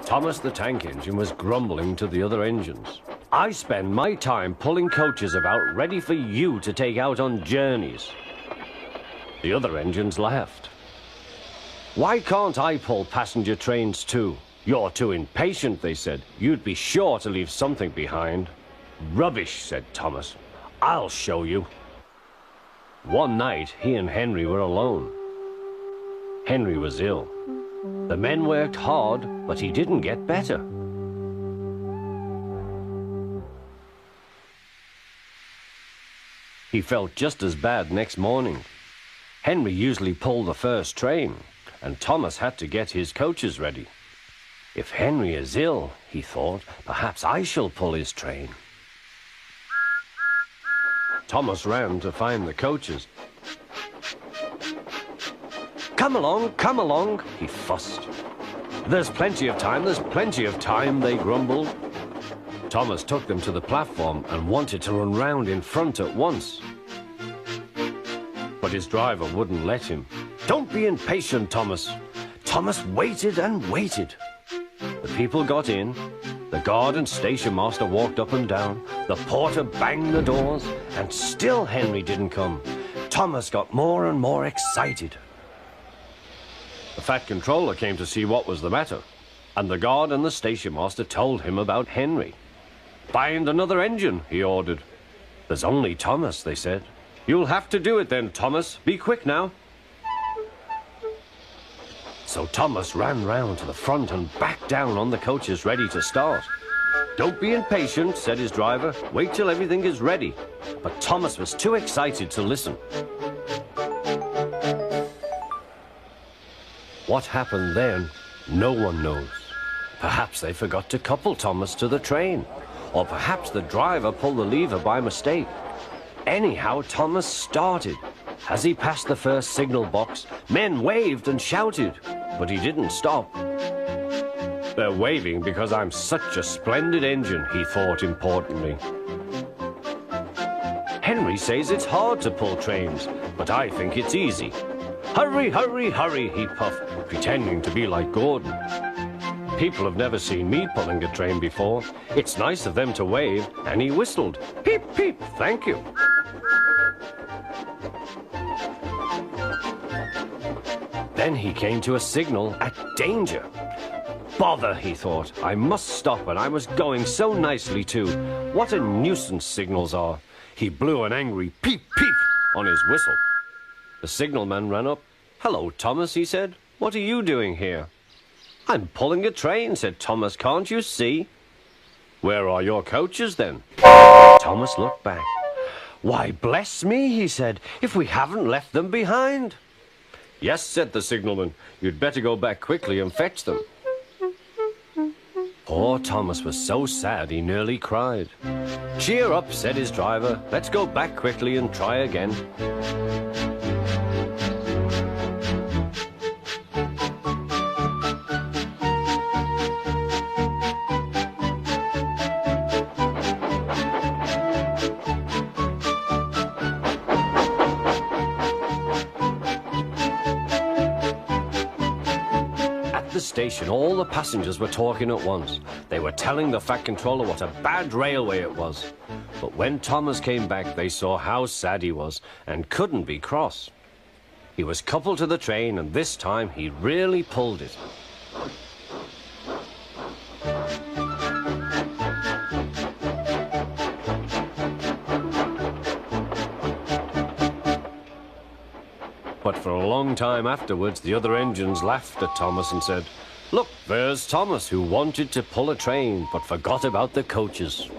Thomas the Tank Engine was grumbling to the other engines. I spend my time pulling coaches about ready for you to take out on journeys. The other engines laughed. Why can't I pull passenger trains too? You're too impatient, they said. You'd be sure to leave something behind. Rubbish, said Thomas. I'll show you. One night, he and Henry were alone. Henry was ill. The men worked hard, but he didn't get better. He felt just as bad next morning. Henry usually pulled the first train, and Thomas had to get his coaches ready. If Henry is ill, he thought, perhaps I shall pull his train. Thomas ran to find the coaches. Come along, he fussed. There's plenty of time, they grumbled. Thomas took them to the platform and wanted to run round in front at once. But his driver wouldn't let him. Don't be impatient, Thomas. Thomas waited and waited. The people got in. The guard and station master walked up and down. The porter banged the doors, and still Henry didn't come. Thomas got more and more excited. The Fat Controller came to see what was the matter, and the guard and the station master told him about Henry. Find another engine, he ordered. There's only Thomas, they said. You'll have to do it then, Thomas. Be quick now. So Thomas ran round to the front and back down on the coaches ready to start. Don't be impatient, said his driver. Wait till everything is ready. But Thomas was too excited to listen. What happened then, no one knows. Perhaps they forgot to couple Thomas to the train. Or perhaps the driver pulled the lever by mistake. Anyhow, Thomas started. As he passed the first signal box, men waved and shouted, but he didn't stop. They're waving because I'm such a splendid engine, he thought importantly. Henry says it's hard to pull trains, but I think it's easy. Hurry, hurry, hurry, he puffed, pretending to be like Gordon. People have never seen me pulling a train before. It's nice of them to wave, and he whistled. Peep, peep, thank you. Then he came to a signal at danger. Bother, he thought. I must stop, and I was going so nicely too. What a nuisance signals are. He blew an angry peep, peep on his whistle. The signalman ran up. Hello, Thomas, he said. What are you doing here? I'm pulling a train, said Thomas. Can't you see? Where are your coaches, then? Thomas looked back. Why, bless me, he said, if we haven't left them behind. Yes, said the signalman. You'd better go back quickly and fetch them. Poor Thomas was so sad he nearly cried. Cheer up, said his driver. Let's go back quickly and try again. The station, all the passengers were talking at once. They were telling the Fat Controller what a bad railway it was. But when Thomas came back, they saw how sad he was and couldn't be cross. He was coupled to the train, and this time he really pulled it. But for a long time afterwards, the other engines laughed at Thomas and said, Look, there's Thomas, who wanted to pull a train, but forgot about the coaches.